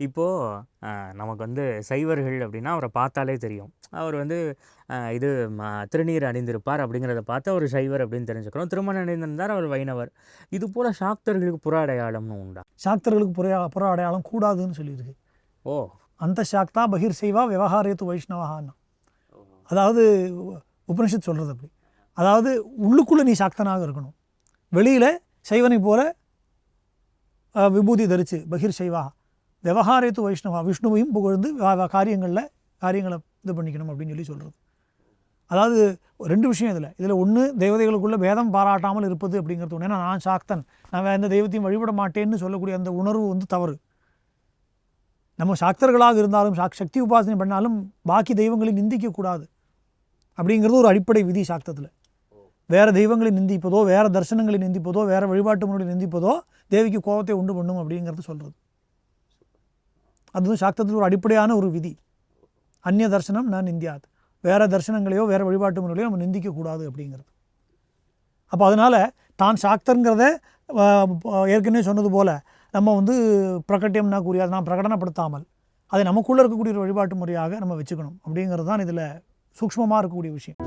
இப்போது நமக்கு வந்து சைவர்கள் அப்படின்னா அவரை பார்த்தாலே தெரியும். அவர் வந்து இது திருநீர் அணிந்திருப்பார் அப்படிங்கிறத பார்த்து அவர் சைவர் அப்படின்னு தெரிஞ்சுக்கிறோம். திருமணம் அணிந்திருந்தார் அவர் வைணவர். இது போல் சாக்தர்களுக்கு புற அடையாளம்னு உண்டா? சாக்தர்களுக்கு புற அடையாளம் கூடாதுன்னு சொல்லியிருக்கு. ஓ, அந்த சாக்தா பகிர் செய்வா விவகாரத்து வைஷ்ணவான்னா. அதாவது உபனிஷத் சொல்கிறது அப்படி. அதாவது உள்ளுக்குள்ளே நீ சாக்தனாக இருக்கணும், வெளியில் சைவனை போல விபூதி தரித்து பகிர் செய்வா விவகாரத்து வைஷ்ணவா, விஷ்ணுவையும் புகழ்ந்து காரியங்களை இது பண்ணிக்கணும் அப்படின்னு சொல்கிறது. அதாவது ரெண்டு விஷயம் இதில் ஒன்று, தேவதைகளுக்குள்ள பேதம் பாராட்டாமல் இருப்பது அப்படிங்கிறது ஒன்று. ஏன்னா நான் சாக்தன், நான் எந்த தெய்வத்தையும் வழிபட மாட்டேன்னு சொல்லக்கூடிய அந்த உணர்வு வந்து தவறு. நம்ம சாக்தர்களாக இருந்தாலும் சக்தி உபாசனை பண்ணாலும் பாக்கி தெய்வங்களை நிந்திக்கக்கூடாது அப்படிங்கிறது ஒரு அடிப்படை விதி சாக்தத்தில். வேறு தெய்வங்களை நிந்திப்பதோ, வேறு தரிசனங்களை நிந்திப்பதோ, வேறு வழிபாட்டு முறையை நிந்திப்பதோ தேவிக்கு கோபத்தை உண்டு பண்ணும் அப்படிங்கிறது சொல்கிறது. அதுவும் சாக்தத்தில் ஒரு அடிப்படையான ஒரு விதி. அந்நிய தரிசனம் நான் நிந்தியாது, வேறு தரிசனங்களையோ வேறு வழிபாட்டு முறைகளையோ நம்ம நிந்திக்கக்கூடாது அப்படிங்கிறது. அப்போ அதனால் தான் சாக்தருங்கிறத ஏற்கனவே சொன்னது போல் நம்ம வந்து பிரகட்டியம்னா கூறியாது, நான் பிரகடனப்படுத்தாமல் அதை நமக்குள்ளே இருக்கக்கூடிய ஒரு வழிபாட்டு முறையாக நம்ம வச்சுக்கணும் அப்படிங்கிறது தான் இதில் சூக்ஷ்மமாக இருக்கக்கூடிய விஷயம்.